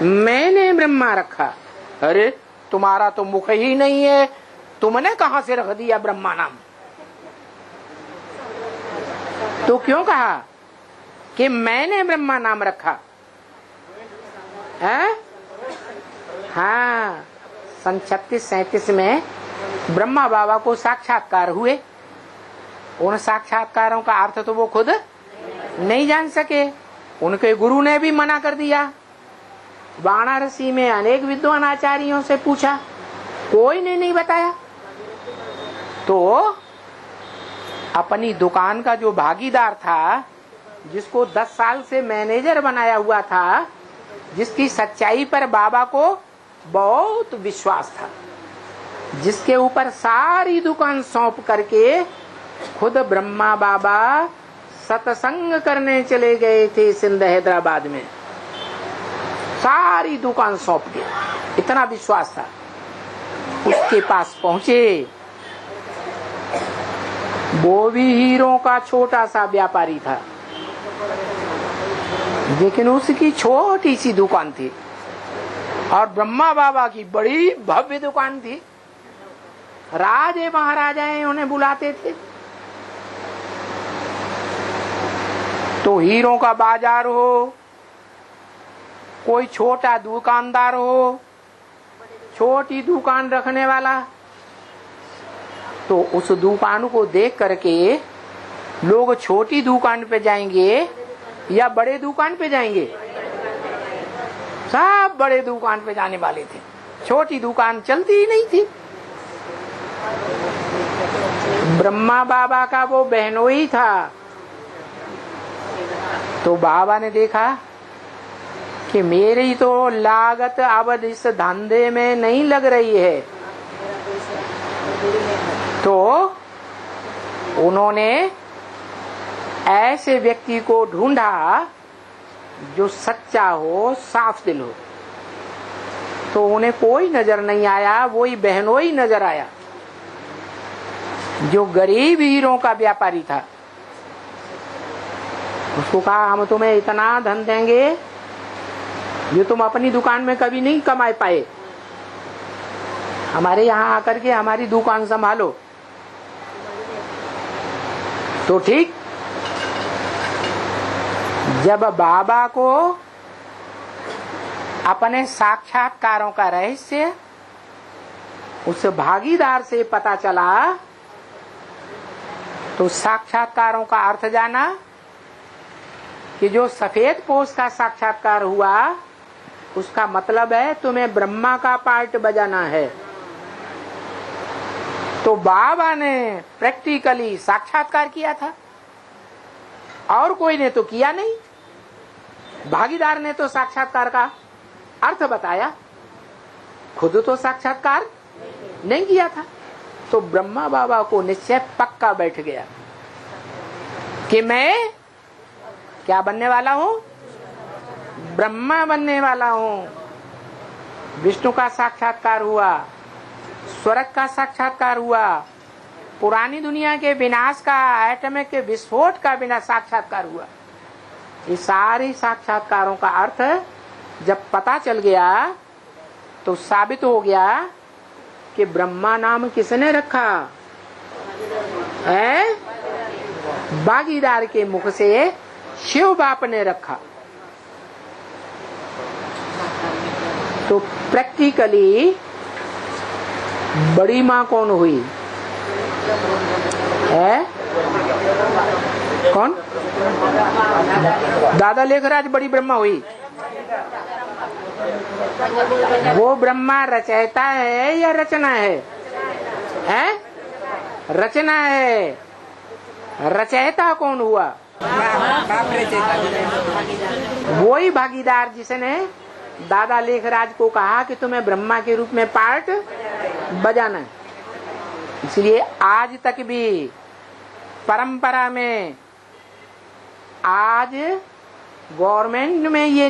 मैंने ब्रह्मा रखा। अरे तुम्हारा तो मुख ही नहीं है, तुमने कहां से रख दिया ब्रह्मा नाम? तो क्यों कहा कि मैंने ब्रह्मा नाम रखा है? हाँ, सन 36-37 में ब्रह्मा बाबा को साक्षात्कार हुए। उन साक्षात्कारों का अर्थ तो वो खुद नहीं जान सके, उनके गुरु ने भी मना कर दिया। वाराणसी में अनेक विद्वान आचार्यों से पूछा, कोई ने नहीं बताया। तो अपनी दुकान का जो भागीदार था, जिसको 10 साल से मैनेजर बनाया हुआ था, जिसकी सच्चाई पर बाबा को बहुत विश्वास था, जिसके ऊपर सारी दुकान सौंप करके खुद ब्रह्मा बाबा सत्संग करने चले गए थे सिंध हैदराबाद में, सारी दुकान सौंप के, इतना विश्वास था। उसके पास पहुंचे, वो भी हीरों का छोटा सा व्यापारी था, लेकिन उसकी छोटी सी दुकान थी और ब्रह्मा बाबा की बड़ी भव्य दुकान थी। राजे महाराजाएं उन्हें बुलाते थे। तो हीरों का बाजार हो, कोई छोटा दुकानदार हो, छोटी दुकान रखने वाला, तो उस दुकान को देख करके लोग छोटी दुकान पे जाएंगे या बड़े दुकान पे जाएंगे? सब बड़े दुकान पे जाने वाले थे, छोटी दुकान चलती ही नहीं थी। ब्रह्मा बाबा का वो बहनोई था। तो बाबा ने देखा कि मेरी तो लागत अब इस धंधे में नहीं लग रही है, तो उन्होंने ऐसे व्यक्ति को ढूंढा जो सच्चा हो, साफ दिल हो। तो उन्हें कोई नजर नहीं आया, वही बहनोई नजर आया जो गरीब हीरों का व्यापारी था। उसको कहा, हम तुम्हें इतना धन देंगे जो तुम अपनी दुकान में कभी नहीं कमा पाए, हमारे यहाँ आकर के हमारी दुकान संभालो। तो ठीक, जब बाबा को अपने साक्षात्कारों का रहस्य उस भागीदार से पता चला, तो साक्षात्कारों का अर्थ जाना कि जो सफेद पोष का साक्षात्कार हुआ, उसका मतलब है तुम्हें ब्रह्मा का पार्ट बजाना है। तो बाबा ने प्रैक्टिकली साक्षात्कार किया था और कोई ने तो किया नहीं। भागीदार ने तो साक्षात्कार का अर्थ बताया, खुद तो साक्षात्कार नहीं किया था। तो ब्रह्मा बाबा को निश्चय पक्का बैठ गया कि मैं क्या बनने वाला हूँ? ब्रह्मा बनने वाला हूँ। विष्णु का साक्षात्कार हुआ, स्वर्ग का साक्षात्कार हुआ, पुरानी दुनिया के विनाश का, एटमिक विस्फोट का बिना साक्षात्कार हुआ। ये सारे साक्षात्कारों का अर्थ जब पता चल गया तो साबित हो गया कि ब्रह्मा नाम किसने रखा है? भागीदार के मुख से शिव बाप ने रखा। तो प्रैक्टिकली बड़ी माँ कौन हुई है? कौन? दादा लेखराज बड़ी ब्रह्मा हुई। वो ब्रह्मा रचयिता है या रचना है? हैं? रचना है। रचयिता कौन हुआ? वही भागीदार जिसने दादा लेखराज को कहा कि तुम्हें ब्रह्मा के रूप में पार्ट बजाना है। इसलिए आज तक भी परंपरा में, आज गवर्नमेंट में ये